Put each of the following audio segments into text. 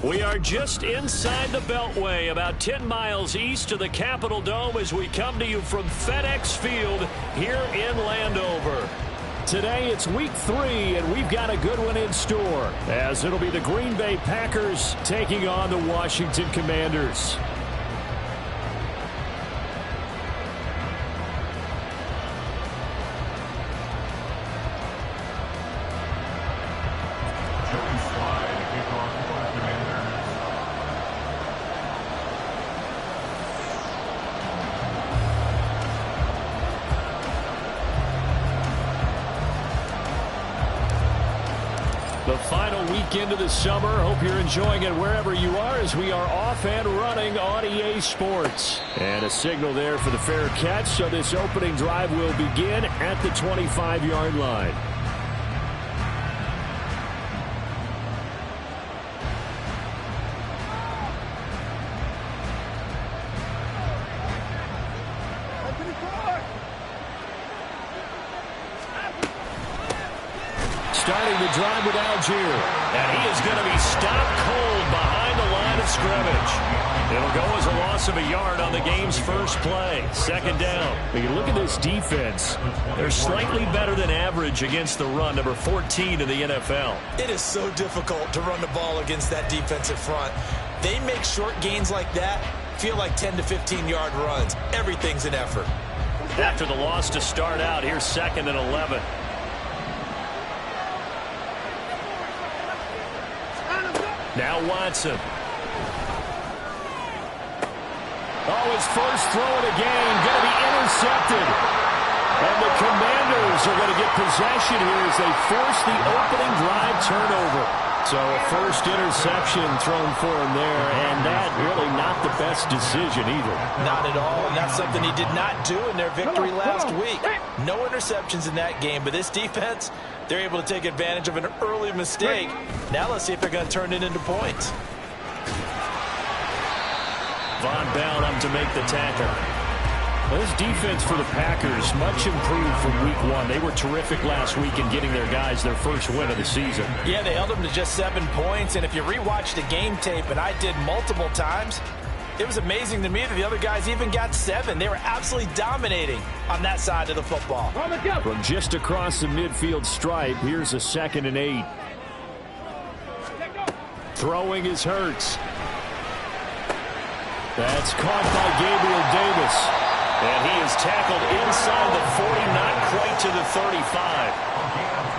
We are just inside the Beltway, about 10 miles east of the Capitol Dome as we come to you from FedEx Field here in Landover. Today it's week 3, and we've got a good one in store, as it'll be the Green Bay Packers taking on the Washington Commanders. The final weekend of the summer. Hope you're enjoying it wherever you are, as we are off and running on EA Sports. And a signal there for the fair catch, so this opening drive will begin at the 25-yard line. Starting the drive with Algier. And he is going to be stopped cold behind the line of scrimmage. It'll go as a loss of a yard on the game's first play. Second down. We can look at this defense. They're slightly better than average against the run, number 14 in the NFL. It is so difficult to run the ball against that defensive front. They make short gains like that feel like 10 to 15-yard runs. Everything's an effort. After the loss to start out, here's 2nd and 11. Now Watson. Oh, his first throw of the game going to be intercepted. And the Commanders are going to get possession here as they force the opening drive turnover. So a first interception thrown for him there, and that really not the best decision either. Not at all, and that's something he did not do in their victory last week. No interceptions in that game, but this defense, they're able to take advantage of an early mistake. Now let's see if they're going to turn it into points. Von Bell up to make the tackle. Well, this defense for the Packers, much improved from week 1. They were terrific last week in getting their guys their first win of the season. Yeah, they held them to just 7 points, and if you rewatch the game tape, and I did multiple times, it was amazing to me that the other guys even got 7. They were absolutely dominating on that side of the football. From just across the midfield stripe, here's a 2nd and 8. Throwing is Hurts. That's caught by Gabriel Davis. And he is tackled inside the 40, not quite to the 35.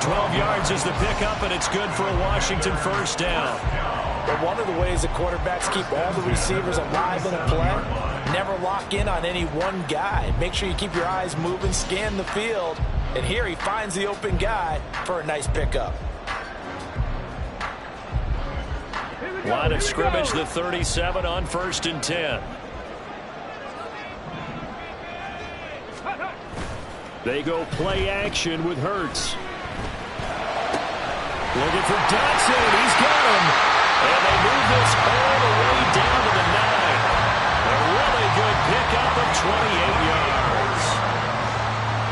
12 yards is the pickup, and it's good for a Washington first down. But one of the ways the quarterbacks keep all the receivers alive in a play, never lock in on any one guy. Make sure you keep your eyes moving, scan the field. And here he finds the open guy for a nice pickup. Line of scrimmage, the 37 on 1st and 10. They go play action with Hurts. Looking for Dotson. He's got him. And they move this all the way down to the 9. A really good pickup of 28 yards.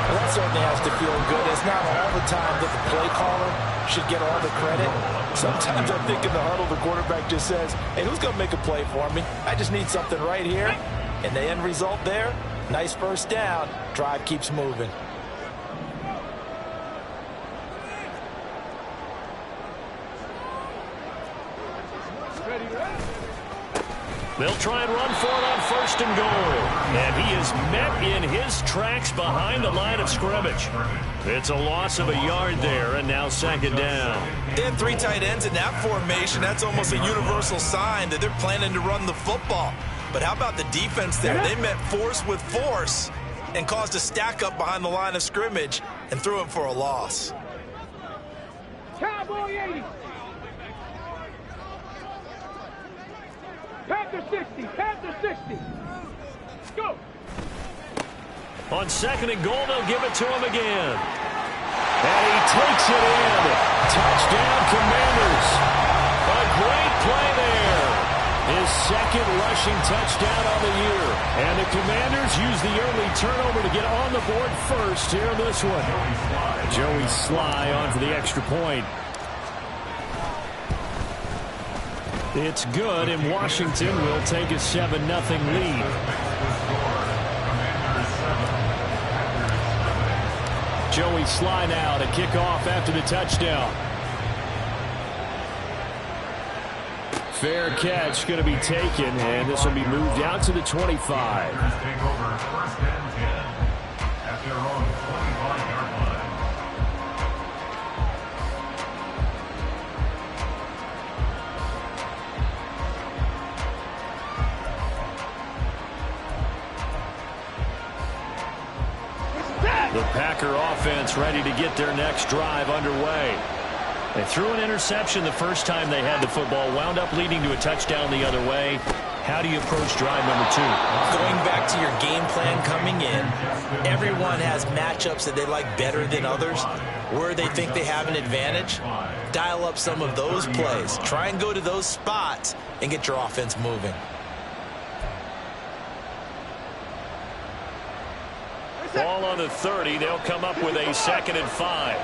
Well, that certainly has to feel good. It's not all the time that the play caller should get all the credit. Sometimes I think in the huddle, the quarterback just says, hey, who's going to make a play for me? I just need something right here. And the end result there, nice first down. Drive keeps moving. They'll try and run for it on 1st and goal. And he is met in his tracks behind the line of scrimmage. It's a loss of a yard there, and now 2nd down. They had 3 tight ends in that formation. That's almost a universal sign that they're planning to run the football. But how about the defense there? They met force with force and caused a stack up behind the line of scrimmage and threw him for a loss. Cowboy 80. Panther 60. Panther 60. Go. On 2nd and goal, they'll give it to him again. And he takes it in. Touchdown, Commanders. A great play there. His 2nd rushing touchdown on the year. And the Commanders use the early turnover to get on the board first here in this one. Joey Sly on for the extra point. It's good, and Washington will take a 7-0 lead. Joey Sly now to kick off after the touchdown. Fair catch going to be taken, and this will be moved out to the 25. The Packer offense ready to get their next drive underway. They threw an interception the first time they had the football, wound up leading to a touchdown the other way. How do you approach drive number 2? Going back to your game plan coming in, everyone has matchups that they like better than others. Where they think they have an advantage, dial up some of those plays. Try and go to those spots and get your offense moving. Ball on the 30. They'll come up with a 2nd and 5.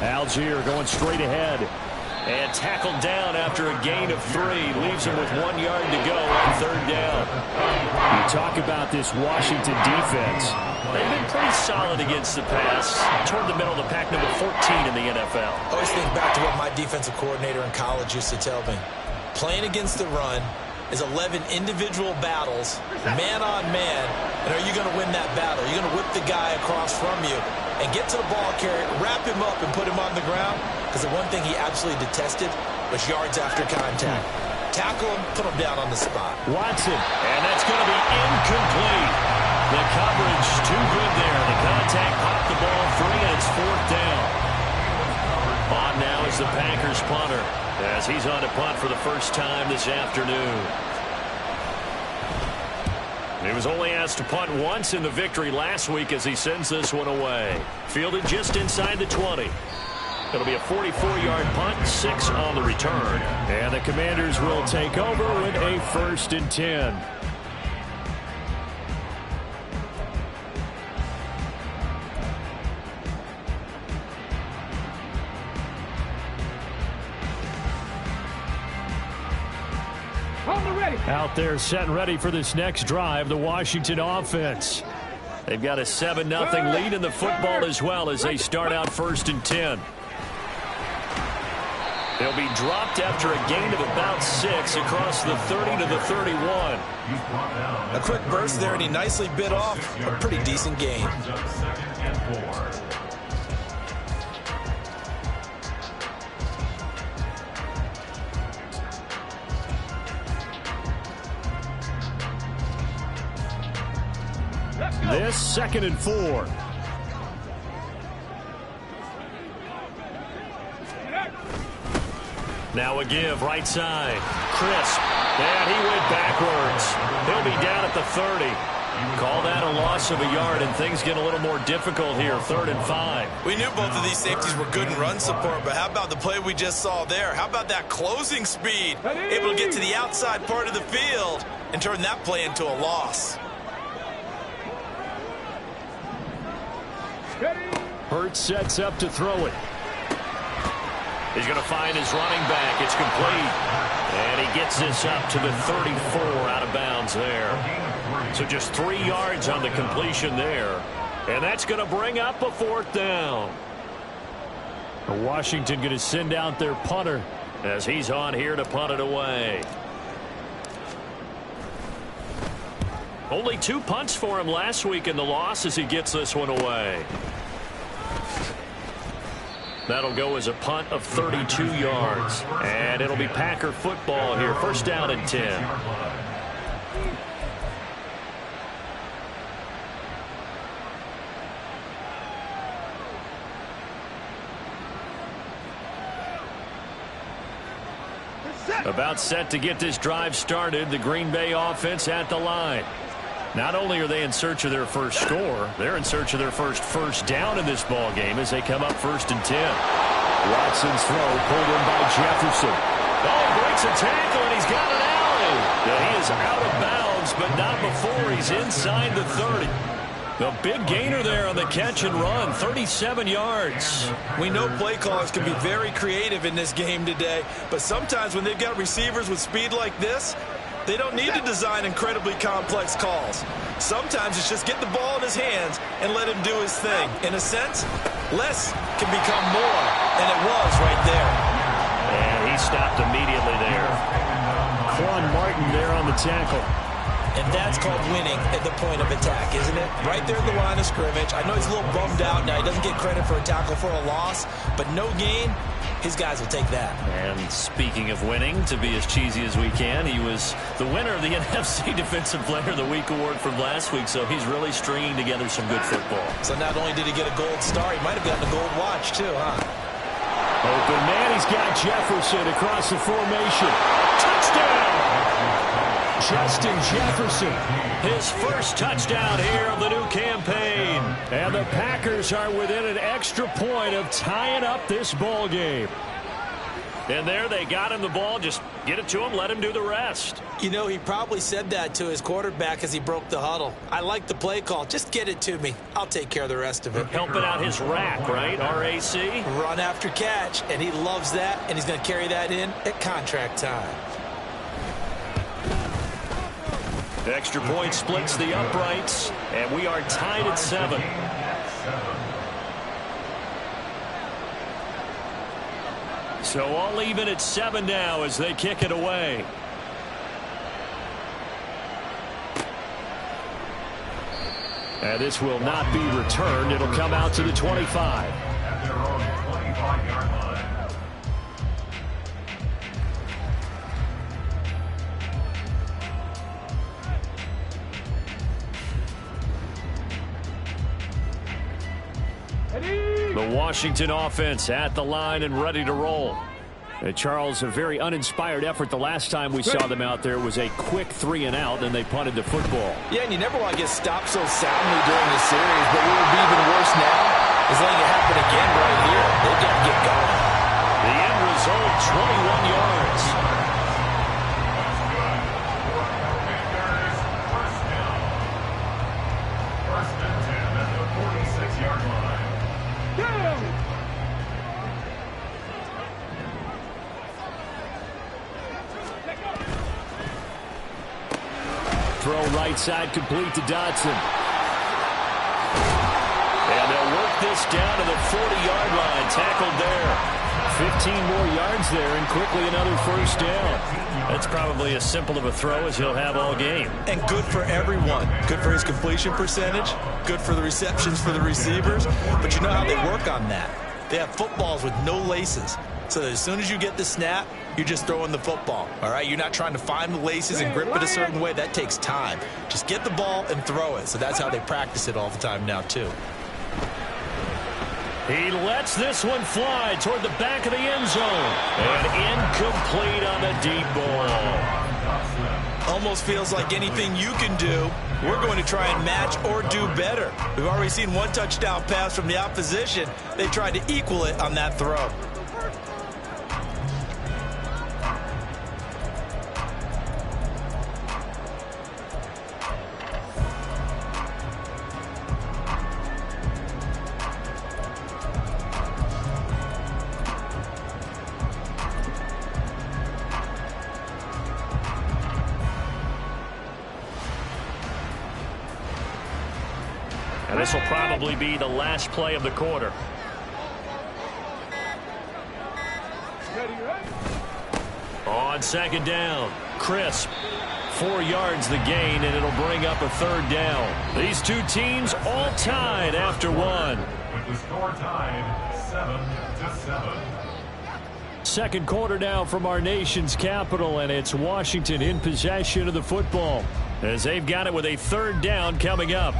Algier going straight ahead. And tackled down after a gain of 3. Leaves him with 1 yard to go on 3rd down. You talk about this Washington defense. They've been pretty solid against the pass. Toward the middle of the pack, number 14 in the NFL. I always think back to what my defensive coordinator in college used to tell me. Playing against the run is 11 individual battles, man on man, and are you going to win that battle? You're going to whip the guy across from you and get to the ball carrier, wrap him up, and put him on the ground, because the one thing he absolutely detested was yards after contact. Tackle him, put him down on the spot. Watson, and that's going to be incomplete. The coverage too good there. The contact popped the ball free, and it's 4th down. On now is the Packers punter, as he's on to punt for the first time this afternoon. He was only asked to punt once in the victory last week as he sends this one away. Fielded just inside the 20. It'll be a 44-yard punt, 6 on the return. And the Commanders will take over with a 1st and 10. Out there set and ready for this next drive, the Washington offense. They've got a 7-0 lead in the football as well as they start out 1st and 10. They'll be dropped after a gain of about 6 across the 30 to the 31. A quick burst there, and he nicely bit off a pretty decent gain. This 2nd and 4. Now a give right side. Crisp. And he went backwards. He'll be down at the 30. Call that a loss of a yard, and things get a little more difficult here. 3rd and 5. We knew both of these safeties were good in run support, but how about the play we just saw there? How about that closing speed? Able to get to the outside part of the field and turn that play into a loss. Hurts sets up to throw it. He's going to find his running back. It's complete. And he gets this up to the 34 out of bounds there. So just 3 yards on the completion there. And that's going to bring up a 4th down. Washington going to send out their punter as he's on here to punt it away. Only 2 punts for him last week in the loss as he gets this one away. That'll go as a punt of 32 yards. And it'll be Packer football here. 1st down and 10. About set to get this drive started. The Green Bay offense at the line. Not only are they in search of their first score, they're in search of their first down in this ball game as they come up 1st and 10. Watson's throw pulled in by Jefferson. Oh, he breaks a tackle, and he's got an alley. And he is out of bounds, but not before he's inside the 30. The big gainer there on the catch and run, 37 yards. We know play callers can be very creative in this game today, but sometimes when they've got receivers with speed like this, they don't need to design incredibly complex calls. Sometimes it's just get the ball in his hands and let him do his thing. In a sense, less can become more, and it was right there. And he stopped immediately there. Quan Martin there on the tackle. And that's called winning at the point of attack, isn't it? Right there at the line of scrimmage. I know he's a little bummed out now. He doesn't get credit for a tackle for a loss, but no gain, his guys will take that. And speaking of winning, to be as cheesy as we can, he was the winner of the NFC Defensive Player of the Week award from last week, so he's really stringing together some good football. So not only did he get a gold star, he might have gotten a gold watch too, huh? Open man, he's got Jefferson across the formation. Touchdown! Justin Jefferson, his first touchdown here of the new campaign. And the Packers are within an extra point of tying up this ball game. And there they got him the ball. Just get it to him, let him do the rest. You know, he probably said that to his quarterback as he broke the huddle. I like the play call. Just get it to me. I'll take care of the rest of it. Helping out his rack, right? RAC? Run after catch, and he loves that, and he's going to carry that in at contract time. Extra point splits the uprights, and we are tied at 7. So all even at 7 now as they kick it away. And this will not be returned. It'll come out to the 25. The Washington offense at the line and ready to roll. And Charles, a very uninspired effort the last time we saw them out there was a quick 3-and-out, and they punted the football. Yeah, and you never want to get stopped so soundly during the series, but what would be even worse now is letting it happen again right here. They've got to get going. The end result, 21 yards. First and 10 at the 46-yard line. Throw right side complete to Dodson. And they'll work this down to the 40-yard line. Tackled there. 15 more yards there and quickly another first down. That's probably as simple of a throw as he'll have all game. And good for everyone. Good for his completion percentage. Good for the receptions for the receivers. But you know how they work on that. They have footballs with no laces. So that as soon as you get the snap, you're just throwing the football. All right, you're not trying to find the laces and grip it a certain way. That takes time. Just get the ball and throw it. So that's how they practice it all the time now, too. He lets this one fly toward the back of the end zone. And incomplete on the deep ball. Almost feels like anything you can do, we're going to try and match or do better. We've already seen one touchdown pass from the opposition. They tried to equal it on that throw. And this will probably be the last play of the quarter. On second down, crisp. 4 yards the gain, and it'll bring up a third down. These two teams all tied after one. With the score tied 7-7. Second quarter now from our nation's capital, and it's Washington in possession of the football as they've got it with a third down coming up.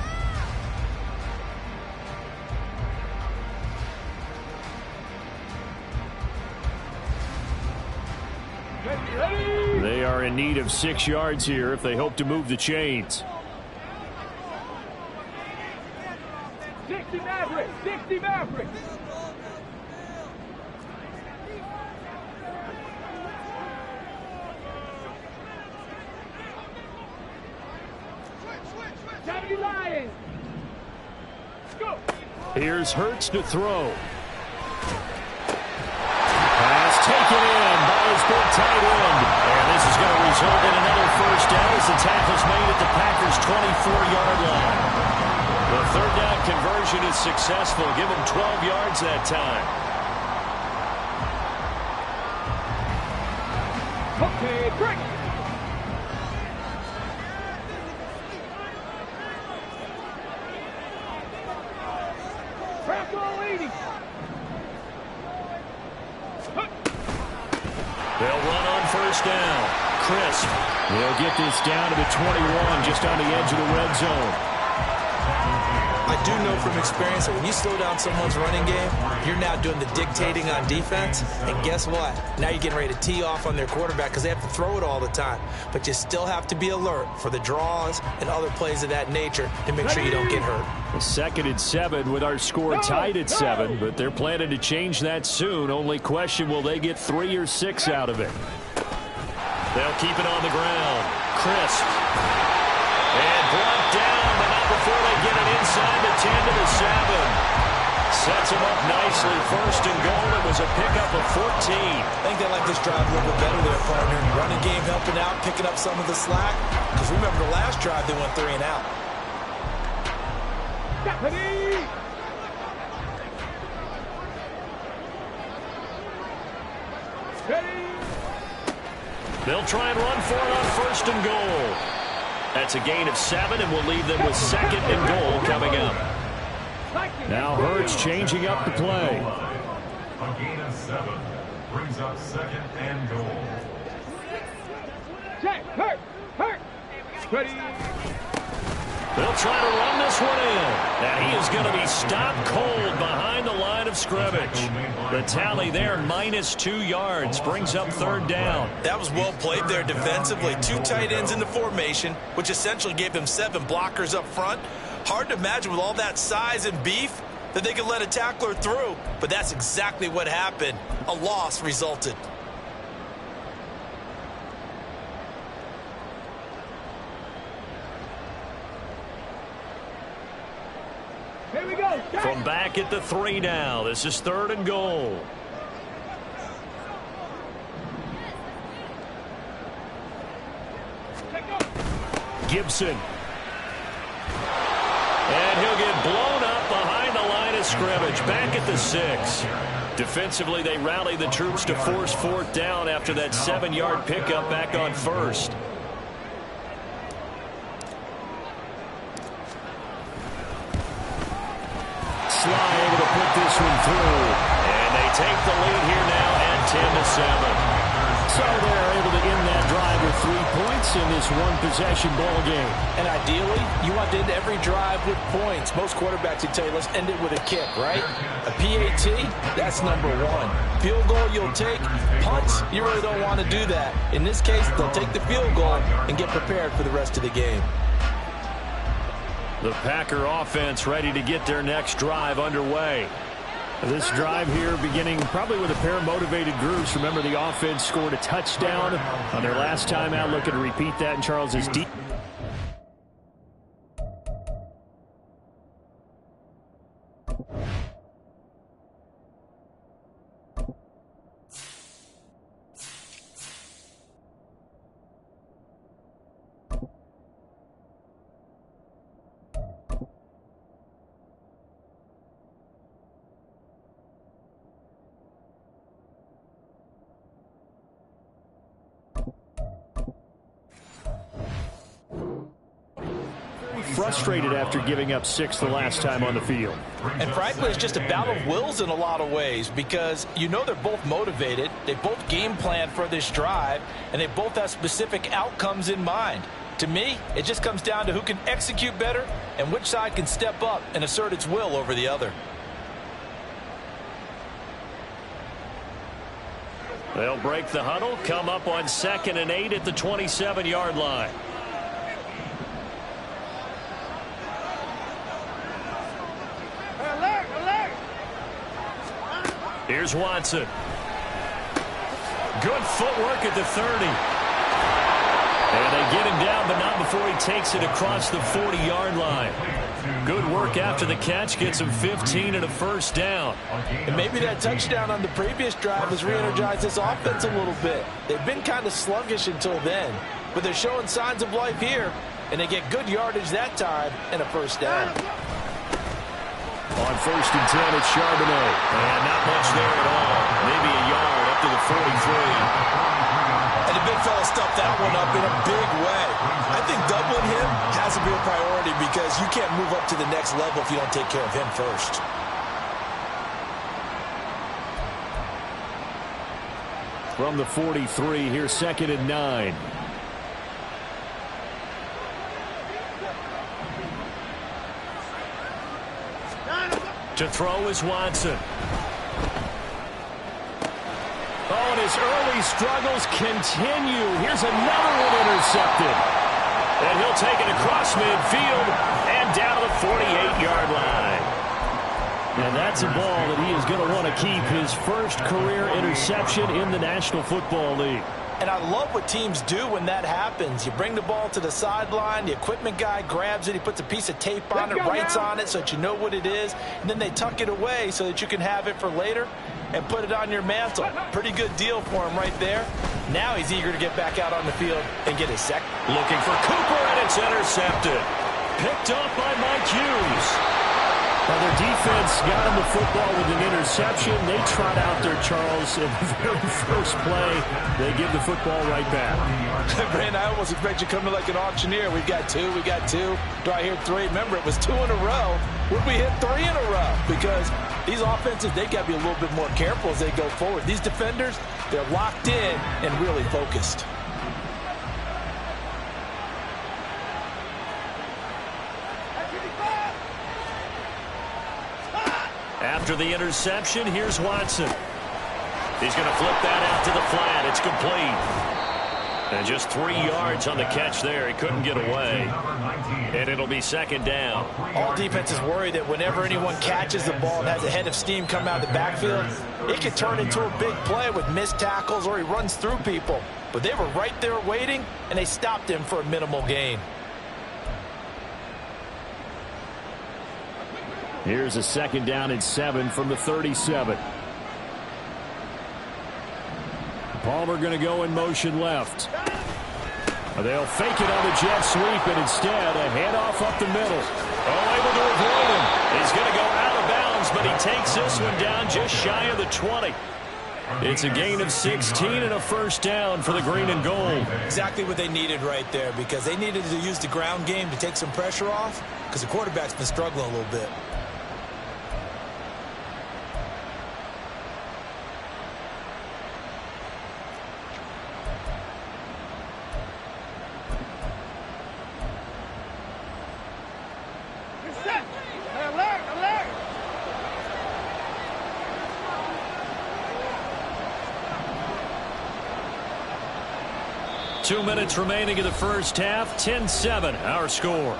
They are in need of 6 yards here if they hope to move the chains. 60 Mavericks! 60 Mavericks! Lions! Here's Hurts to throw. Pass taken in by his big tight end. And this is going to result in another first down as the tackle's made at the Packers' 24-yard line. The third down conversion is successful. Give him 12 yards that time. Okay, break. Crack all 80. They'll run on first down. Crisp. They'll get this down to the 21, just on the edge of the red zone. I do know from experience that when you slow down someone's running game, you're now doing the dictating on defense. And guess what? Now you're getting ready to tee off on their quarterback because they have to throw it all the time. But you still have to be alert for the draws and other plays of that nature to make sure you don't get hurt. A 2nd and 7 with our score tied at 7, but they're planning to change that soon. Only question, will they get 3 or 6 out of it? They'll keep it on the ground. Crisp. And brought down, but not before they get it inside the 10 to the 7. Sets him up nicely. 1st and goal. It was a pickup of 14. I think they like this drive a little bit better there, partner. Running game helping out, picking up some of the slack. Because remember the last drive, they went 3 and out. Deputy! Ready? They'll try and run for it on 1st and goal. That's a gain of 7, and we'll leave them with 2nd and goal coming up. Now Hurts changing up the play. A gain of 7 brings up 2nd and goal. Check, hurt. Ready? They'll try to run this one in. And he is going to be stopped cold behind the line of scrimmage. The tally there, -2 yards, brings up 3rd down. That was well played there defensively. 2 tight ends in the formation, which essentially gave them 7 blockers up front. Hard to imagine with all that size and beef that they could let a tackler through. But that's exactly what happened. A loss resulted. Here we go. From back at the 3 now. This is 3rd and goal. Gibson. And he'll get blown up behind the line of scrimmage. Back at the 6. Defensively, they rally the troops to force 4th down after that 7-yard pickup back on 1st. Sly able to put this one through. And they take the lead here now at 10-7. So they're able to end that drive with 3 points in this one-possession ball game. And ideally, you want to end every drive with points. Most quarterbacks would tell you, let's end it with a kick, right? A PAT, that's number 1. Field goal you'll take. Punts, you really don't want to do that. In this case, they'll take the field goal and get prepared for the rest of the game. The Packer offense ready to get their next drive underway. This drive here beginning probably with a pair of motivated groups. Remember, the offense scored a touchdown on their last time out. Looking to repeat that in Charles's deep. Frustrated after giving up 6 the last time on the field. And frankly, it's just a battle of wills in a lot of ways because you know they're both motivated. They both game plan for this drive, and they both have specific outcomes in mind. To me, it just comes down to who can execute better and which side can step up and assert its will over the other. They'll break the huddle, come up on 2nd and 8 at the 27-yard line. Here's Watson. Good footwork at the 30. And they get him down, but not before he takes it across the 40-yard line. Good work after the catch. Gets him 15 and a first down. And maybe that touchdown on the previous drive has re-energized this offense a little bit. They've been kind of sluggish until then, but they're showing signs of life here, and they get good yardage that time and a first down. On 1st and 10, it's Charbonnet. And not much there at all. Maybe a yard up to the 43. And the big fella stuffed that one up in a big way. I think doubling him has to be a priority because you can't move up to the next level if you don't take care of him first. From the 43, here's 2nd and 9. To throw is Watson. Oh, and his early struggles continue. Here's another one intercepted. And he'll take it across midfield and down to the 48-yard line. And that's a ball that he is going to want to keep, his first career interception in the National Football League. And I love what teams do when that happens. You bring the ball to the sideline, the equipment guy grabs it, he puts a piece of tape on it, writes on it so that you know what it is, and then they tuck it away so that you can have it for later and put it on your mantle. Pretty good deal for him right there. Now he's eager to get back out on the field and get his second. Looking for Cooper, and it's intercepted. Picked up by Mike Hughes. Well, their defense got him the football with an interception. They trot out there, Charles, in the very first play. They give the football right back. Brandon, I almost expect you to come in like an auctioneer. We've got two. Do I hear three? Remember, it was 2 in a row. Would we hit 3 in a row? Because these offenses, they got to be a little bit more careful as they go forward. These defenders, they're locked in and really focused. After the interception, here's Watson. He's going to flip that out to the flat. It's complete. And just 3 yards on the catch there. He couldn't get away. And it'll be 2nd down. All defenses worry that whenever anyone catches the ball and has a head of steam come out of the backfield, it could turn into a big play with missed tackles or he runs through people. But they were right there waiting, and they stopped him for a minimal gain. Here's a 2nd down and 7 from the 37. Palmer going to go in motion left. They'll fake it on the jet sweep, and instead a handoff up the middle. Oh, able to avoid him. He's going to go out of bounds, but he takes this one down just shy of the 20. It's a gain of 16 and a first down for the green and gold. Exactly what they needed right there, because they needed to use the ground game to take some pressure off, because the quarterback's been struggling a little bit. Alert! 2 minutes remaining in the first half. 10-7, our score.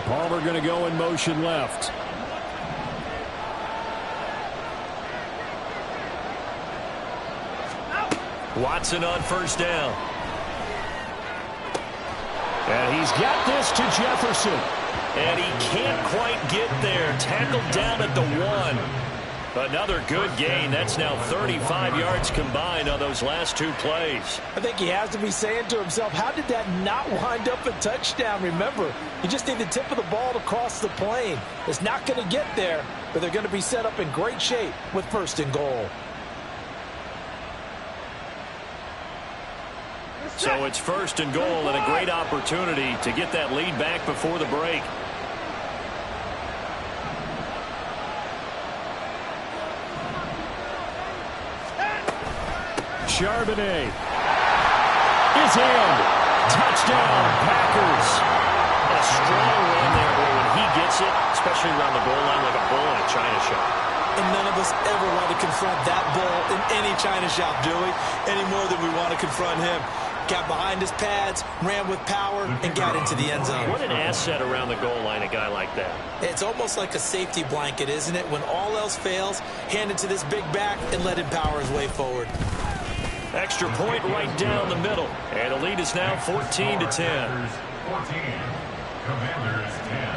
Palmer going to go in motion left. Watson on first down. And he's got this to Jefferson. And he can't quite get there. Tackled down at the 1. Another good gain. That's now 35 yards combined on those last 2 plays. I think he has to be saying to himself, how did that not wind up a touchdown? Remember, you just need the tip of the ball to cross the plane. It's not going to get there, but they're going to be set up in great shape with 1st and goal. So it's 1st and goal and a great opportunity to get that lead back before the break. Charbonnet is in. Touchdown, Packers. A strong run there, boy, when he gets it, especially around the goal line like a bull in a china shop. And none of us ever want to confront that bull in any china shop, do we? Any more than we want to confront him. Got behind his pads, ran with power, and got into the end zone. What an asset around the goal line, a guy like that. It's almost like a safety blanket, isn't it? When all else fails, hand it to this big back and let him power his way forward. Extra point right down the middle. And the lead is now 14-10. 14. Commanders 10.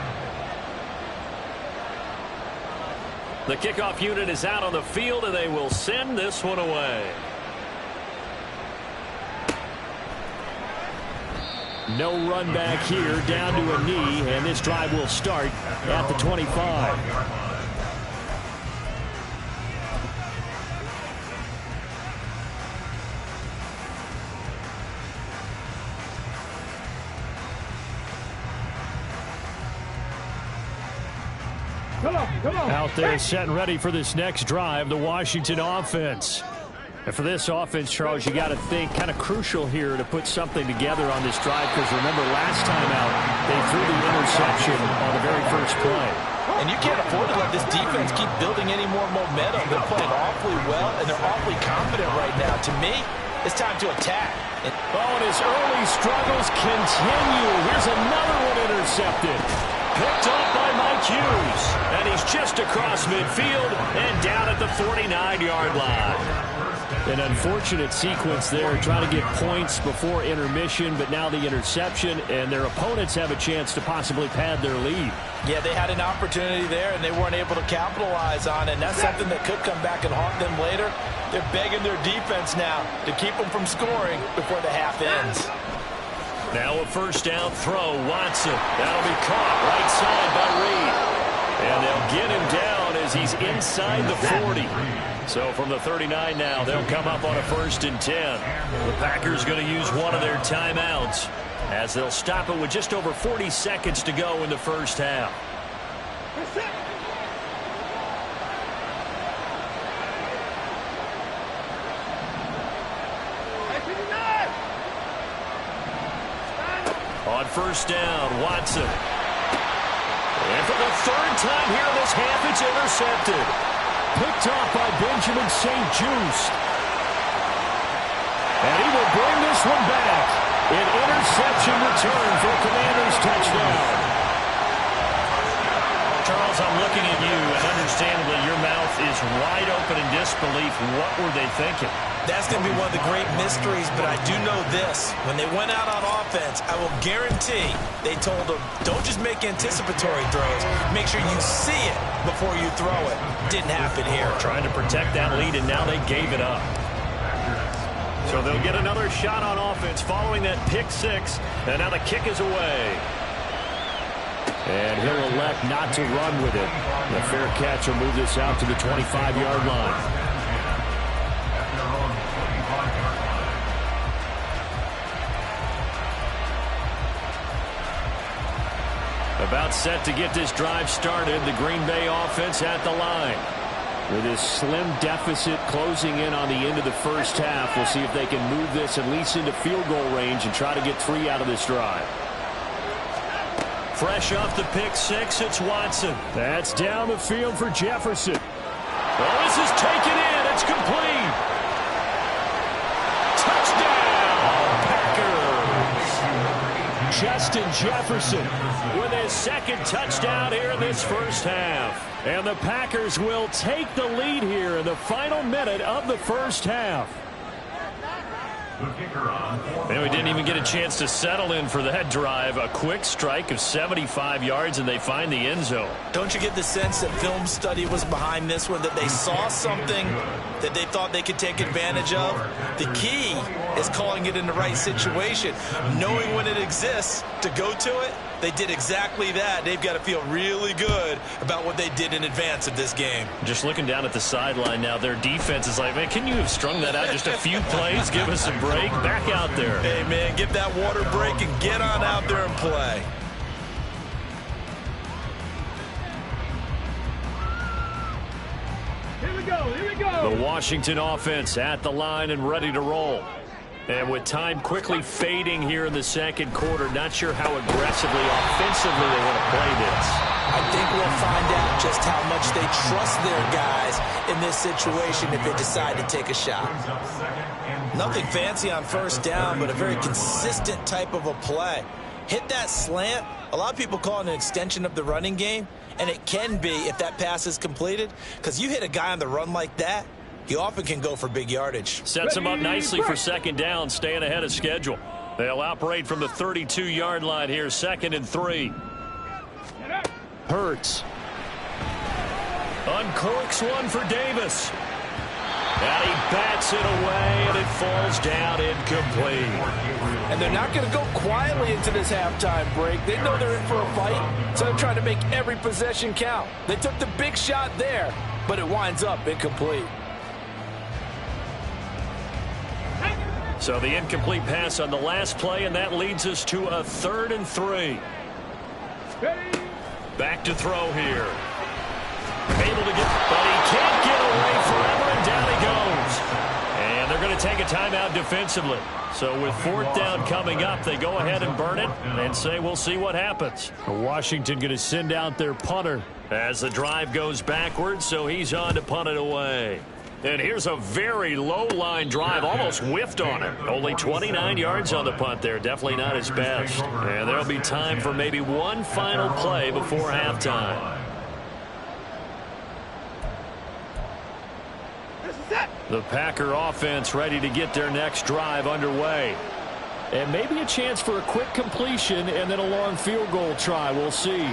The kickoff unit is out on the field, and they will send this one away. No run back here, down to a knee, and this drive will start at the 25. Come on. Out there set and ready for this next drive, the Washington offense. And for this offense, Charles, you got to think kind of crucial here to put something together on this drive, because remember last time out, they threw the interception on the very first play. And you can't afford to let this defense keep building any more momentum. They're playing awfully well, and they're awfully confident right now. To me, it's time to attack. And his early struggles continue. Here's another one intercepted. Picked off by Mike Hughes. And he's just across midfield and down at the 49-yard line. An unfortunate sequence there, trying to get points before intermission, but now the interception, and their opponents have a chance to possibly pad their lead. Yeah, they had an opportunity there, and they weren't able to capitalize on it, and that's something that could come back and haunt them later. They're begging their defense now to keep them from scoring before the half ends. Now a first down throw, Watson. That'll be caught right side by Reed. And they'll get him down as he's inside the 40. So from the 39 now, they'll come up on a 1st and 10. The Packers going to use one of their timeouts as they'll stop it with just over 40 seconds to go in the first half. On first down, Watson. And for the 3rd time here in this half, it's intercepted. Picked off by Benjamin St-Juste. And he will bring this one back. An interception return for Commanders touchdown. Charles, I'm looking at you, and understandably your mouth is wide open in disbelief. What were they thinking? That's going to be one of the great mysteries, but I do know this. When they went out on offense, I will guarantee they told them, don't just make anticipatory throws. Make sure you see it before you throw it. Didn't happen here. Trying to protect that lead, and now they gave it up. So they'll get another shot on offense following that pick six, and now the kick is away. And he'll elect not to run with it. The fair catch will move this out to the 25-yard line. About set to get this drive started, the Green Bay offense at the line. With this slim deficit closing in on the end of the first half, we'll see if they can move this at least into field goal range and try to get 3 out of this drive. Fresh off the pick six, it's Watson. That's down the field for Jefferson. Oh, this is taken in. It's complete. Touchdown, Packers. Justin Jefferson with his 2nd touchdown here in this first half. And the Packers will take the lead here in the final minute of the first half. And we didn't even get a chance to settle in for that drive. A quick strike of 75 yards, and they find the end zone. Don't you get the sense that film study was behind this one, that they saw something that they thought they could take advantage of? The key is calling it in the right situation, knowing when it exists to go to it. They did exactly that. They've got to feel really good about what they did in advance of this game. Just looking down at the sideline now, their defense is like, man, can you have strung that out just a few plays? Give us a break. Back out there. Hey, man, give that water break and get on out there and play. Here we go. The Washington offense at the line and ready to roll. And with time quickly fading here in the second quarter, not sure how aggressively, offensively they want to play this. I think we'll find out just how much they trust their guys in this situation if they decide to take a shot. Nothing fancy on first down, but a very consistent type of a play. Hit that slant. A lot of people call it an extension of the running game, and it can be if that pass is completed, because you hit a guy on the run like that, he often can go for big yardage. Sets him up nicely for second down, staying ahead of schedule. They'll operate from the 32-yard line here, 2nd and 3. Hurts. Uncorks one for Davis. And he bats it away, and it falls down incomplete. And they're not going to go quietly into this halftime break. They know they're in for a fight, so they're trying to make every possession count. They took the big shot there, but it winds up incomplete. So the incomplete pass on the last play, and that leads us to a 3rd and 3. Back to throw here. Able to get, but he can't get away forever, and down he goes. And they're going to take a timeout defensively. So with 4th down coming up, they go ahead and burn it and say we'll see what happens. Washington going to send out their punter as the drive goes backwards, so he's on to punt it away. And here's a very low-line drive, almost whiffed on it. Only 29 yards on the punt there, definitely not his best. And there'll be time for maybe one final play before halftime. The Packer offense ready to get their next drive underway. And maybe a chance for a quick completion and then a long field goal try. We'll see.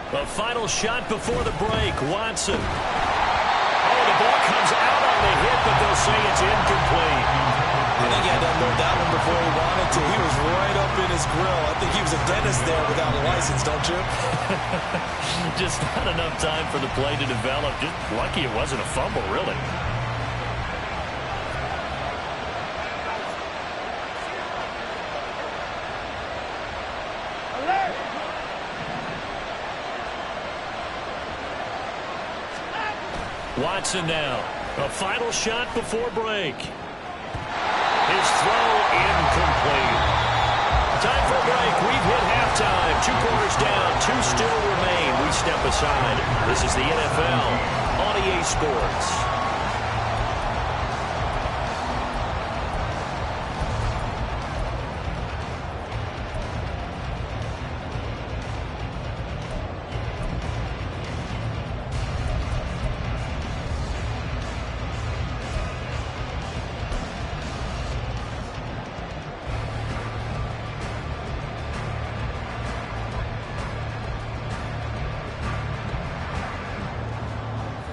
The final shot before the break, Watson. Oh, the ball comes out on the hit, but they'll say it's incomplete. I think he had to unload that one before he wanted to. He was right up in his grill. I think he was a dentist there without a license, don't you? Just not enough time for the play to develop. Just lucky it wasn't a fumble, really. Watson now. A final shot before break. His throw incomplete. Time for a break. We've hit halftime. 2 quarters down. 2 still remain. We step aside. This is the NFL on EA Sports.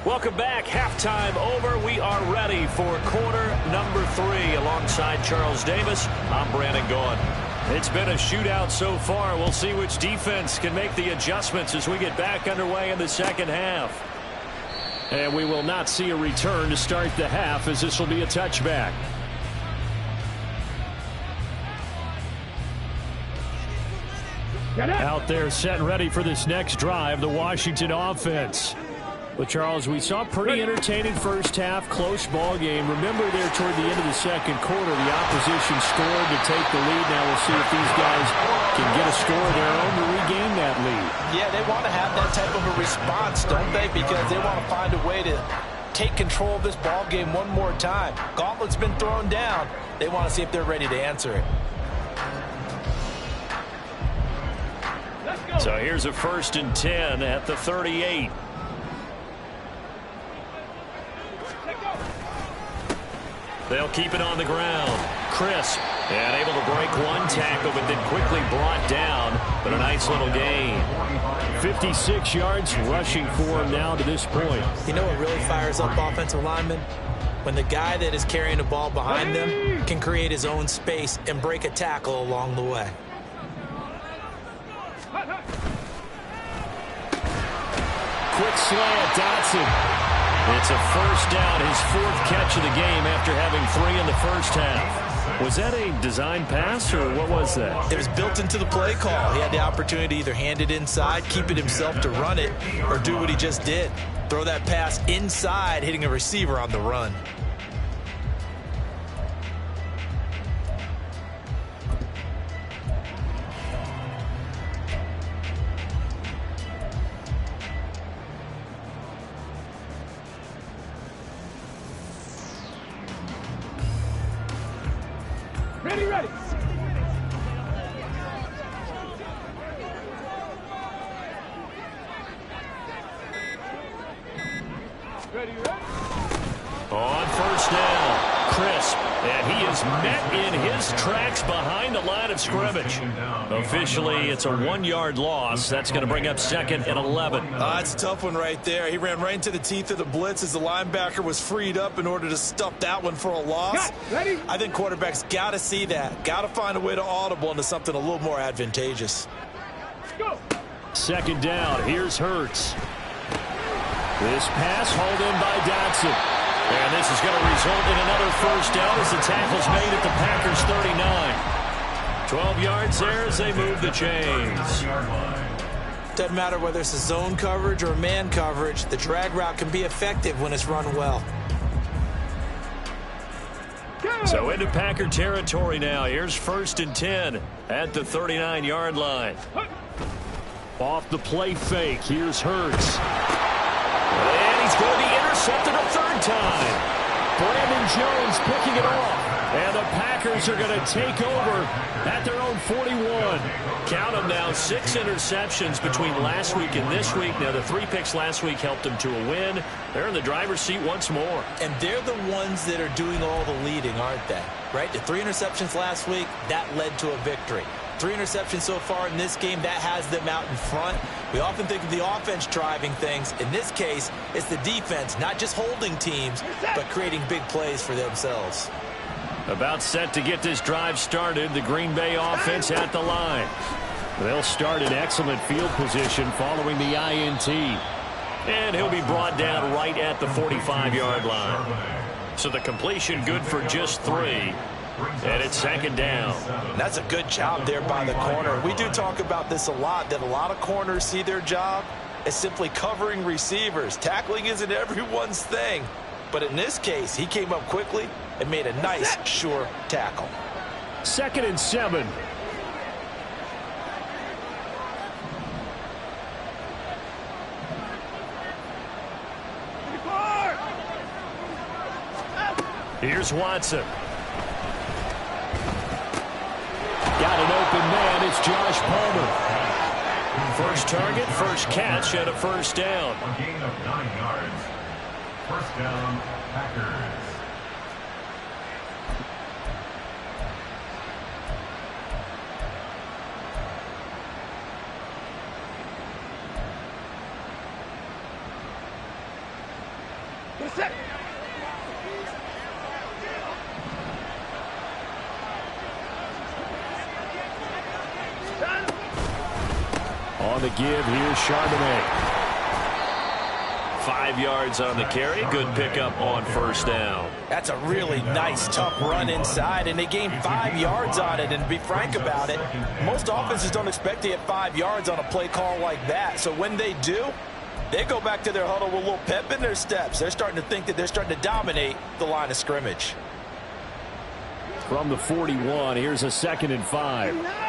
Welcome back. Halftime over. We are ready for quarter number 3. Alongside Charles Davis, I'm Brandon Gaughan. It's been a shootout so far. We'll see which defense can make the adjustments as we get back underway in the second half. And we will not see a return to start the half, as this will be a touchback. Out there set and ready for this next drive, the Washington offense. Well, Charles, we saw a pretty entertaining first half, close ball game. Remember there toward the end of the second quarter, the opposition scored to take the lead. Now we'll see if these guys can get a score of their own to regain that lead. Yeah, they want to have that type of a response, don't they? Because they want to find a way to take control of this ball game one more time. Gauntlet's been thrown down. They want to see if they're ready to answer it. So here's a 1st and 10 at the 38. They'll keep it on the ground. Crisp. And able to break one tackle, but then quickly brought down. But a nice little gain. 56 yards rushing for him now to this point. You know what really fires up offensive linemen? When the guy that is carrying the ball behind them can create his own space and break a tackle along the way. Quick slant, Dotson. It's a first down, his 4th catch of the game after having 3 in the first half. Was that a design pass, or what was that? It was built into the play call. He had the opportunity to either hand it inside, keep it himself to run it, or do what he just did. Throw that pass inside, hitting a receiver on the run. Ready, ready. Ready, ready. On first down, crisp, and he is met in his tracks behind the line of scrimmage. Officially, it's a 1-yard loss. That's going to bring up 2nd and 11. That's a tough one right there. He ran right into the teeth of the blitz as the linebacker was freed up in order to stuff that one for a loss. Ready? I think quarterbacks got to see that. Got to find a way to audible into something a little more advantageous. Go. 2nd down, here's Hurts. This pass hauled in by Dotson. And this is going to result in another first down as the tackle's made at the Packers' 39. 12 yards there as they move the chains. Doesn't matter whether it's a zone coverage or man coverage, the drag route can be effective when it's run well. So into Packer territory now. Here's 1st and 10 at the 39-yard line. Off the play fake, here's Hurts. And he's going to be intercepted a 3rd time. Brandon Jones picking it off. And the Packers are going to take over at their own 41. Count them now, 6 interceptions between last week and this week. Now, the 3 picks last week helped them to a win. They're in the driver's seat once more. And they're the ones that are doing all the leading, aren't they? Right? The 3 interceptions last week, that led to a victory. 3 interceptions so far in this game, that has them out in front. We often think of the offense driving things. In this case, it's the defense, not just holding teams, but creating big plays for themselves. About set to get this drive started, the Green Bay offense at the line. They'll start in excellent field position following the INT. And he'll be brought down right at the 45-yard line. So the completion good for just 3. And it's 2nd down. That's a good job there by the corner. We do talk about this a lot, that a lot of corners see their job as simply covering receivers. Tackling isn't everyone's thing. But in this case, he came up quickly and made a nice, sure tackle. 2nd and 7. Here's Watson. Got an open man. It's Josh Palmer. First target, first catch, and a first down. A gain of 9 yards. First down, Packers. Get set. On the give, here's Charbonnet. 5 yards on the carry. Good pickup on first down. That's a really nice, tough run inside, and they gained 5 yards on it. And to be frank about it, most offenses don't expect to get 5 yards on a play call like that. So when they do, they go back to their huddle with a little pep in their steps. They're starting to think that they're starting to dominate the line of scrimmage. From the 41, here's a 2nd and 5.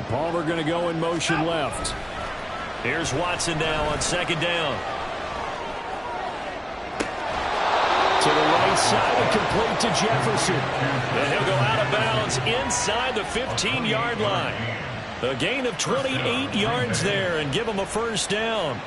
Palmer going to go in motion left. Here's Watson now on 2nd down. To the right side and complete to Jefferson. And he'll go out of bounds inside the 15-yard line. A gain of 28 yards there and give him a first down.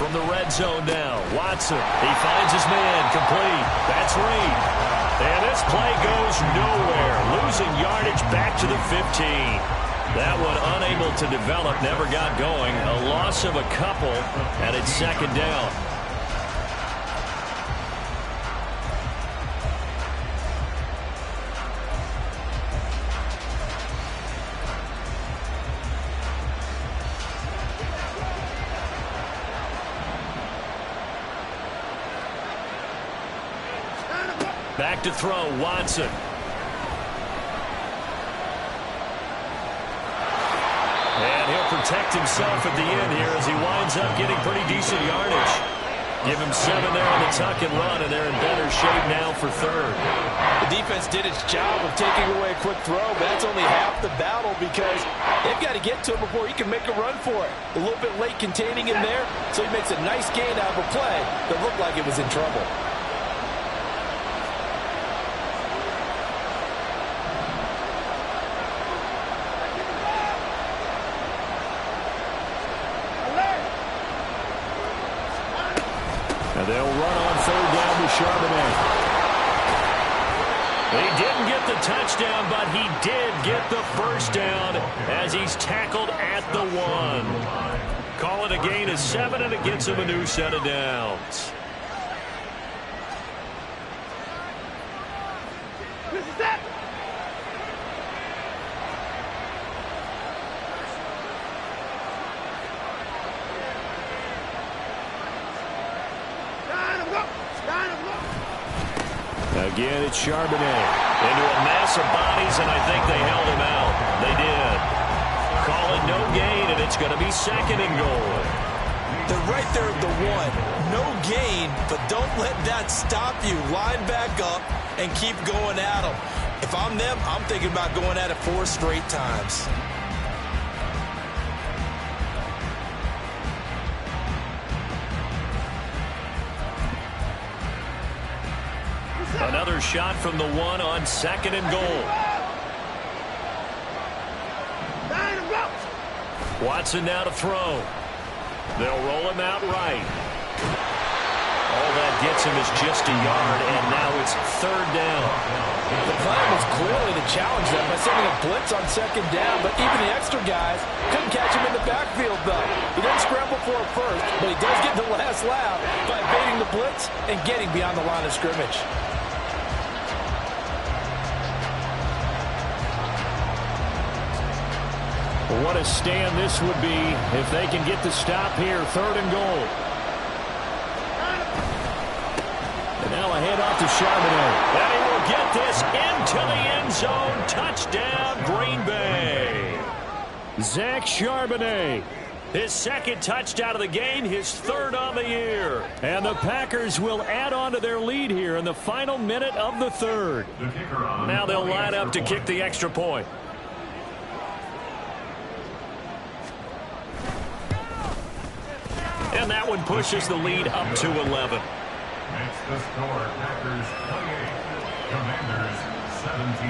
From the red zone now, Watson, he finds his man, complete. That's Reed. And this play goes nowhere, losing yardage back to the 15. That one unable to develop, never got going. A loss of a couple, and it's second down. Back to throw, Watson. And he'll protect himself at the end here as he winds up getting pretty decent yardage. Give him 7 there on the tuck and run, and they're in better shape now for third. The defense did its job of taking away a quick throw, but that's only half the battle because they've got to get to him before he can make a run for it. A little bit late containing him there, so he makes a nice gain out of a play that looked like it was in trouble. And they'll run on third down to Charbonnet. He didn't get the touchdown, but he did get the first down as he's tackled at the 1. Call it a gain of 7, and it gets him a new set of downs. This is it. Again, it's Charbonnet into a mass of bodies, and I think they held him out. They did. Call it no gain, and it's going to be second and goal. They're right there at the 1. No gain, but don't let that stop you. Line back up and keep going at them. If I'm them, I'm thinking about going at it 4 straight times. Another shot from the 1 on second and goal. Watson now to throw. They'll roll him out right. All that gets him is just a yard, and now it's third down. The plan was clearly to challenge them by sending a blitz on second down, but even the extra guys couldn't catch him in the backfield, though. He didn't scramble for it first, but he does get the last laugh by evading the blitz and getting beyond the line of scrimmage. What a stand this would be if they can get the stop here. Third and goal. And now a handoff to Charbonnet. And he will get this into the end zone. Touchdown, Green Bay. Zach Charbonnet. His second touchdown of the game, his third on the year. And the Packers will add on to their lead here in the final minute of the third. Now they'll line up to kick the extra point. And that one pushes the lead up to 11. Makes the score Packers 28, Commanders 17.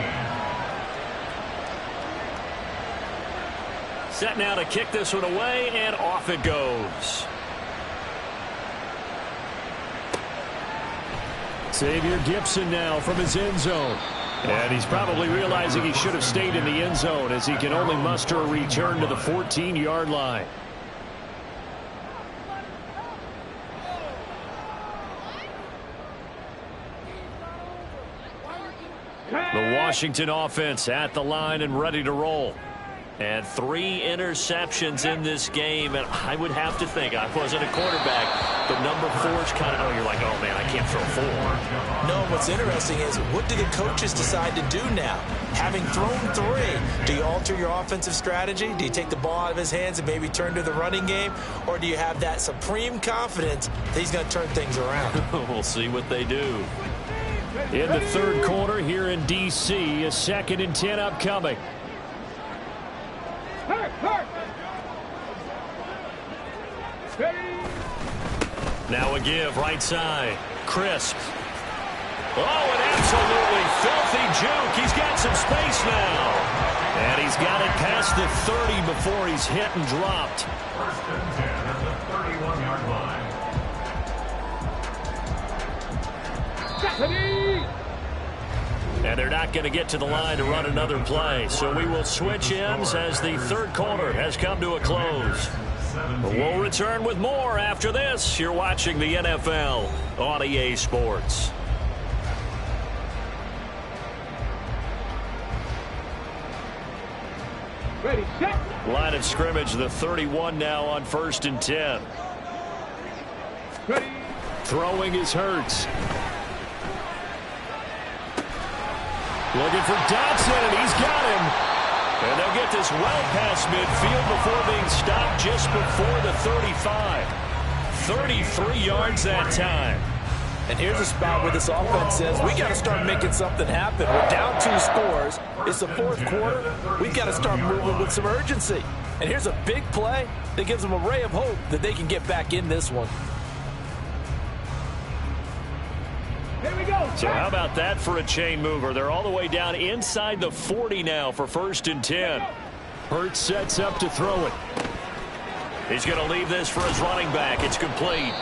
Set now to kick this one away, and off it goes. Xavier Gipson now from his end zone. And he's probably realizing he should have stayed in the end zone as he can only muster a return to the 14-yard line. The Washington offense at the line and ready to roll. And 3 interceptions in this game, and I would have to think, I wasn't a quarterback, but number 4's kind of, you're like, oh man, I can't throw 4. No, what's interesting is, what do the coaches decide to do now? Having thrown 3, do you alter your offensive strategy? Do you take the ball out of his hands and maybe turn to the running game? Or do you have that supreme confidence that he's going to turn things around? We'll see what they do. In the third quarter here in D.C., a 2nd and 10 upcoming. Now a give, right side. Crisp. Oh, an absolutely filthy juke. He's got some space now. And he's got it past the 30 before he's hit and dropped. First and 10 at the 31-yard line. And they're not going to get to the line to run another play. So we will switch ends as the third quarter has come to a close. We'll return with more after this. You're watching the NFL on EA Sports. Ready, set. Line of scrimmage, the 31 now on 1st and 10. Ready. Throwing is Hurts. Looking for Dodson, and he's got him. And they'll get this well past midfield before being stopped just before the 35. 33 yards that time. And here's a spot where this offense says, we got to start making something happen. We're down 2 scores. It's the 4th quarter. We've got to start moving with some urgency. And here's a big play that gives them a ray of hope that they can get back in this one. Here we go. So how about that for a chain mover? They're all the way down inside the 40 now for 1st and 10. Hurts sets up to throw it. He's going to leave this for his running back. It's complete.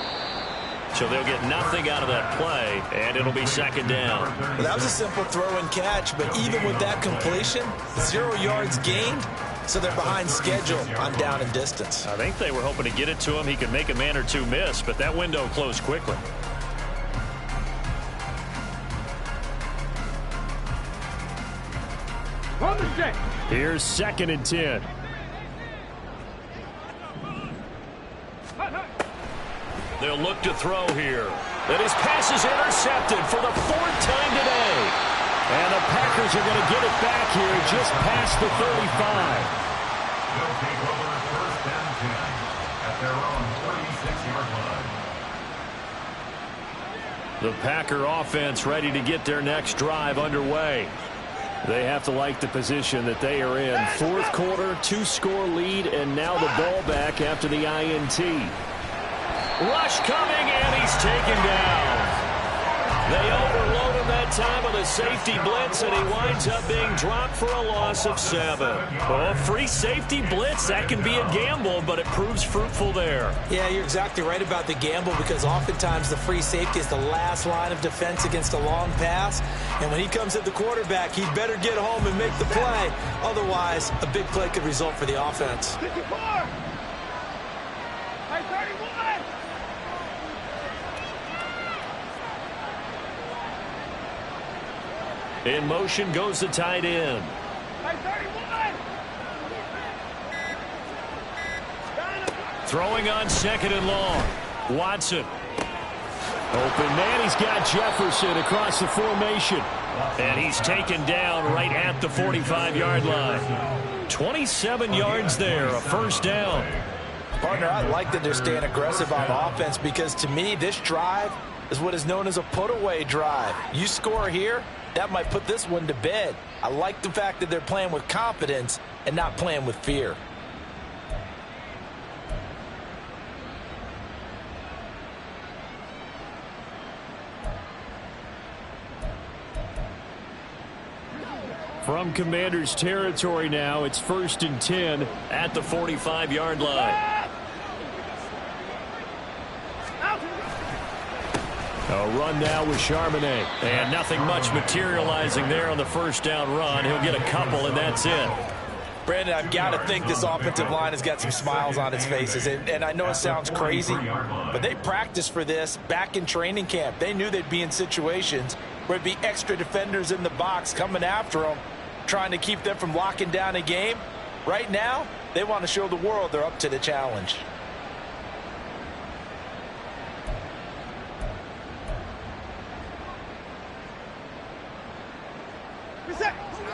So they'll get nothing out of that play, and it'll be 2nd down. Well, that was a simple throw and catch, but even with that completion, 0 yards gained, so they're behind schedule on down and distance. I think they were hoping to get it to him. He could make a man or two miss, but that window closed quickly. On the set. Here's 2nd and 10. They'll look to throw here. And his pass is intercepted for the 4th time today. And the Packers are going to get it back here just past the 35. They'll take over 1st and 10 at their own 36-yard line. The Packer offense ready to get their next drive underway. They have to like the position that they are in. 4th quarter, 2-score lead, and now the ball back after the INT. Rush coming, and he's taken down. They overload him that time with a safety blitz, and he winds up being dropped for a loss of 7. Well, free safety blitz, that can be a gamble, but it proves fruitful there. Yeah, you're exactly right about the gamble, because oftentimes the free safety is the last line of defense against a long pass. And when he comes at the quarterback, he'd better get home and make the play. Otherwise, a big play could result for the offense. 54. Hey, 31. In motion goes the tight end. Hey, 31. Throwing on 2nd and long. Watson. Open man, he's got Jefferson across the formation. And he's taken down right at the 45-yard line. 27 yards there, a 1st down. Partner, I like that they're staying aggressive on offense, because to me, this drive is what is known as a put-away drive. You score here, that might put this one to bed. I like the fact that they're playing with confidence and not playing with fear. From Commanders territory now, it's 1st and 10 at the 45-yard line. A run now with Charbonnet. And nothing much materializing there on the 1st down run. He'll get a couple, and that's it. Brandon, I've got to think this offensive line has got some smiles on its faces. And I know it sounds crazy, but they practiced for this back in training camp. They knew they'd be in situations where it'd be extra defenders in the box coming after them, trying to keep them from locking down a game. Right now, they want to show the world they're up to the challenge.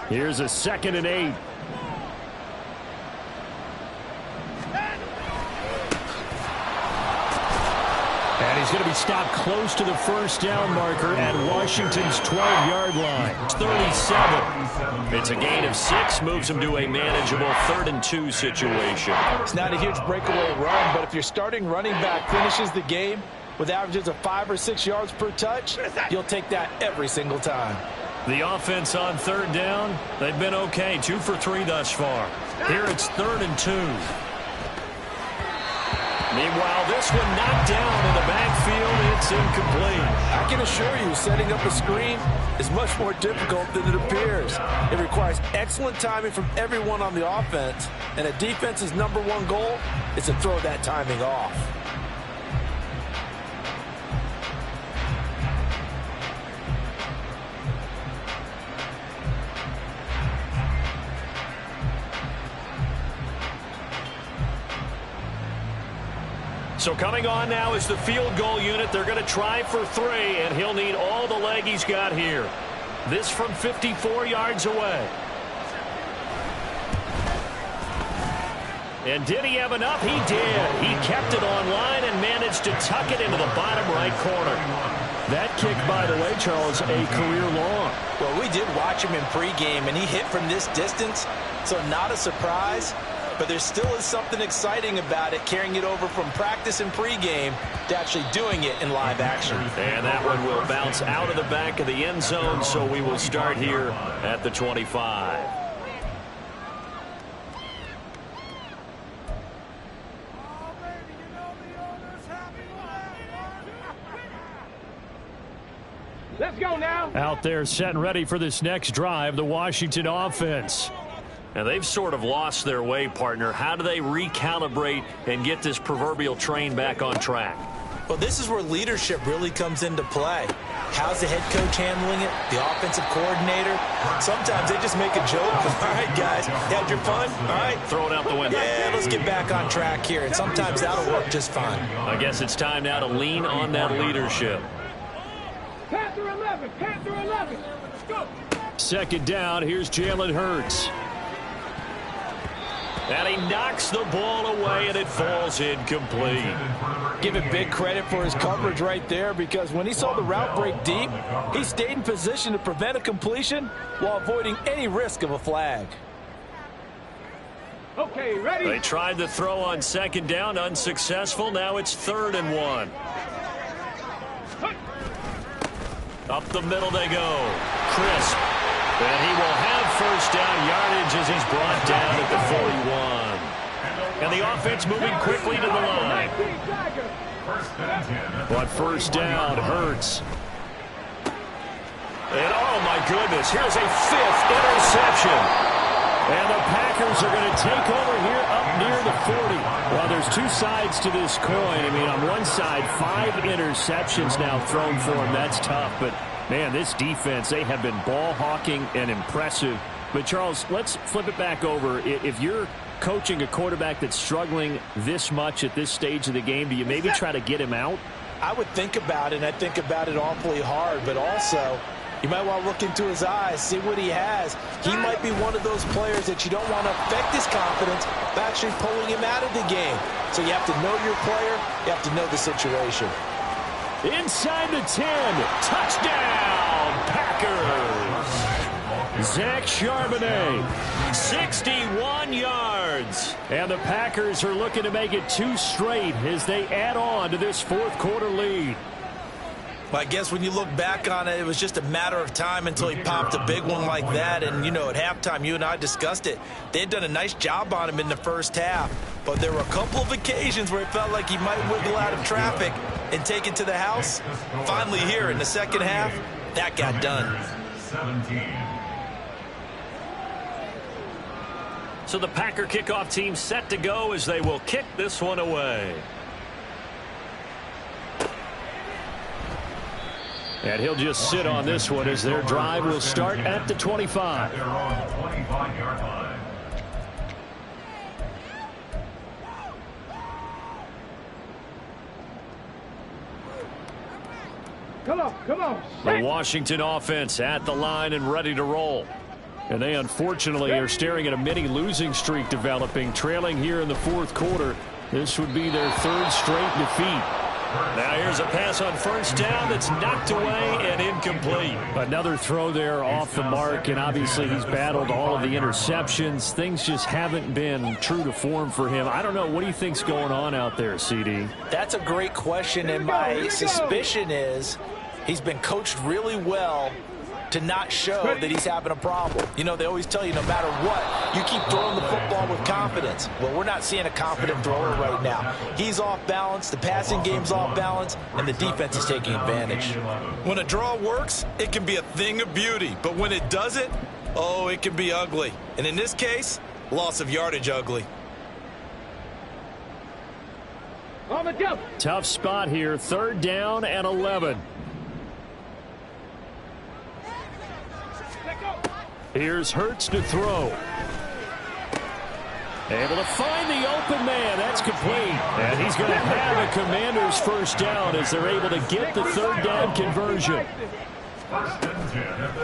Here's a 2nd and 8. And he's going to be stopped close to the 1st down marker at Washington's 12-yard line. It's 37. It's a gain of 6, moves him to a manageable 3rd and 2 situation. It's not a huge breakaway run, but if your starting running back finishes the game with averages of 5 or 6 yards per touch, you'll take that every single time. The offense on 3rd down, they've been okay, 2 for 3 thus far. Here it's 3rd and 2. Meanwhile, this one knocked down in the backfield. It's incomplete. I can assure you, setting up a screen is much more difficult than it appears. It requires excellent timing from everyone on the offense, and a defense's #1 goal is to throw that timing off. So coming on now is the field goal unit. They're going to try for 3, and he'll need all the leg he's got here. This from 54 yards away. And did he have enough? He did. He kept it on line and managed to tuck it into the bottom right corner. That kick, by the way, Charles, a career long. Well, we did watch him in pregame, and he hit from this distance, so not a surprise. But there still is something exciting about it, carrying it over from practice and pregame to actually doing it in live action. And that one will bounce out of the back of the end zone, so we will start here at the 25. Let's go now. Out there set and ready for this next drive, the Washington offense. Now, they've sort of lost their way, partner. How do they recalibrate and get this proverbial train back on track? Well, this is where leadership really comes into play. How's the head coach handling it? The offensive coordinator? Sometimes they just make a joke. All right, guys, had your fun? All right. Throw it out the window. Yeah, let's get back on track here. And sometimes that'll work just fine. I guess it's time now to lean on that leadership. Panther 11. Panther 11. Let's go. Second down. Here's Jalen Hurts. And he knocks the ball away, and it falls incomplete. Give him big credit for his coverage right there, because when he saw the route break deep, he stayed in position to prevent a completion while avoiding any risk of a flag. Okay, ready? They tried to throw on second down, unsuccessful. Now it's 3rd and 1. Up the middle they go. Crisp. And he will have first down yardage as he's brought down at the 41. And the offense moving quickly to the line. But first down, Hurts. And oh my goodness, here's a 5th interception. And the Packers are going to take over here up near the 40. Well, there's two sides to this coin. I mean, on one side, 5 interceptions now thrown for him. That's tough, but man, this defense, they have been ball hawking and impressive. But, Charles, let's flip it back over. If you're coaching a quarterback that's struggling this much at this stage of the game, do you maybe try to get him out? I would think about it, and I think about it awfully hard. But also, you might want to look into his eyes, see what he has. He might be one of those players that you don't want to affect his confidence by actually pulling him out of the game. So you have to know your player. You have to know the situation. Inside the 10. Touchdown, Packers. Zach Charbonnet, 61 yards. And the Packers are looking to make it 2 straight as they add on to this 4th quarter lead. Well, I guess when you look back on it, it was just a matter of time until he popped a big one like that. And, you know, at halftime, you and I discussed it. They had done a nice job on him in the first half. But there were a couple of occasions where it felt like he might wiggle out of traffic and take it to the house. Finally here in the second half, that got done. 17. So the Packer kickoff team set to go as they will kick this one away. And he'll just sit on this one as their drive will start at the 25. They're on the 25-yard line. Come on, come on. The Washington offense at the line and ready to roll. And they unfortunately are staring at a mini losing streak developing, trailing here in the 4th quarter. This would be their 3rd straight defeat. Now here's a pass on first down that's knocked away and incomplete. Another throw there off the mark, and obviously he's battled all of the interceptions. Things just haven't been true to form for him. I don't know. What do you think's going on out there, CD? That's a great question, and my suspicion is he's been coached really well to not show that he's having a problem. You know, they always tell you no matter what, you keep throwing the football with confidence. Well, we're not seeing a confident thrower right now. He's off balance, the passing game's off balance, and the defense is taking advantage. When a draw works, it can be a thing of beauty. But when it doesn't, oh, it can be ugly. And in this case, loss of yardage ugly. On the go. Tough spot here, 3rd down and 11. Here's Hurts to throw. Able to find the open man. That's complete. And he's going to have a Commanders first down as they're able to get the 3rd down conversion.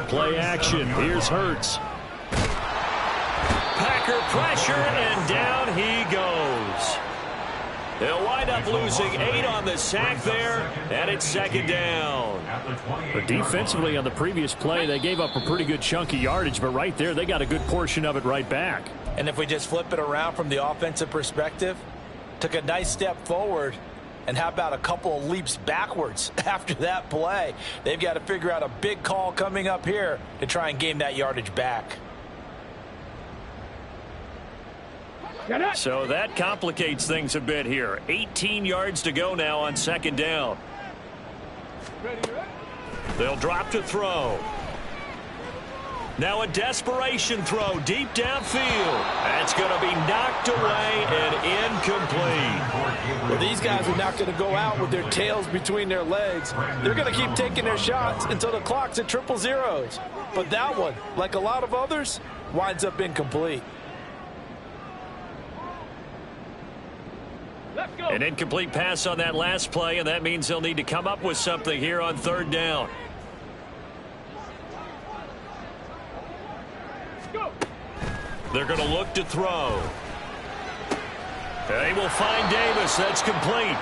Play action. Here's Hurts. Packer pressure, and down he goes. They'll wind up losing 8 on the sack there, and it's 2nd down. But defensively on the previous play, they gave up a pretty good chunk of yardage, but right there, they got a good portion of it right back. And if we just flip it around from the offensive perspective, took a nice step forward, and how about a couple of leaps backwards after that play? They've got to figure out a big call coming up here to try and gain that yardage back. So that complicates things a bit here. 18 yards to go now on 2nd down. They'll drop to throw. Now a desperation throw deep downfield. That's going to be knocked away and incomplete. Well, these guys are not going to go out with their tails between their legs. They're going to keep taking their shots until the clock's at 000. But that one, like a lot of others, winds up incomplete. An incomplete pass on that last play, and that means they'll need to come up with something here on 3rd down. They're going to look to throw. They will find Davis. That's complete.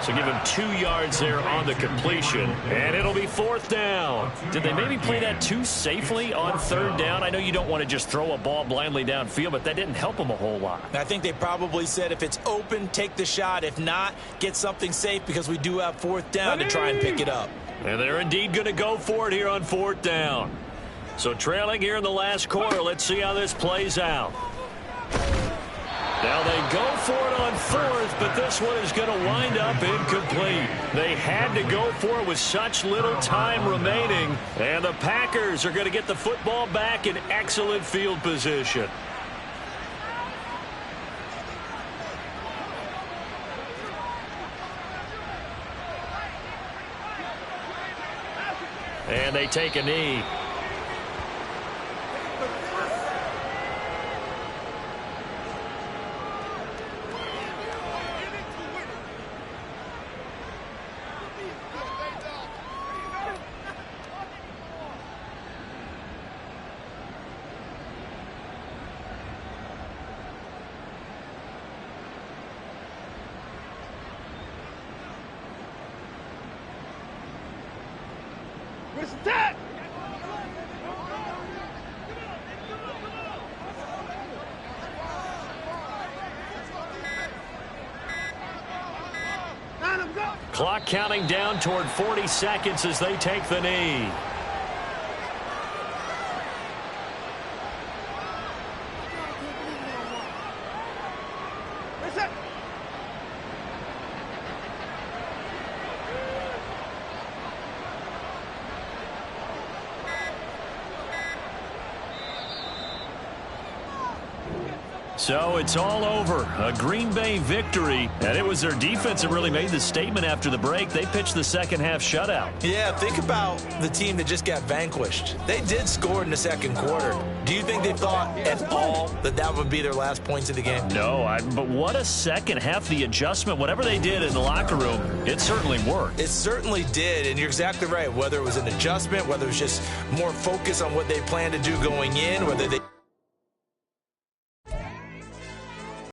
So give him 2 yards there on the completion, and it'll be 4th down. Did they maybe play that too safely on 3rd down? I know you don't want to just throw a ball blindly downfield, but that didn't help them a whole lot. I think they probably said if it's open, take the shot. If not, get something safe because we do have 4th down to try and pick it up. And they're indeed going to go for it here on 4th down. So trailing here in the last quarter, let's see how this plays out. Now they go for it on 4th, but this one is going to wind up incomplete. They had to go for it with such little time remaining, and the Packers are going to get the football back in excellent field position. And they take a knee. Clock counting down toward 40 seconds as they take the knee. So it's all over. A Green Bay victory, and it was their defense that really made the statement after the break. They pitched the second half shutout. Yeah, think about the team that just got vanquished. They did score in the second quarter. Do you think they thought at all that that would be their last points of the game? No, but what a second half. The adjustment, whatever they did in the locker room, it certainly worked. It certainly did, and you're exactly right. Whether it was an adjustment, whether it was just more focus on what they planned to do going in, whether they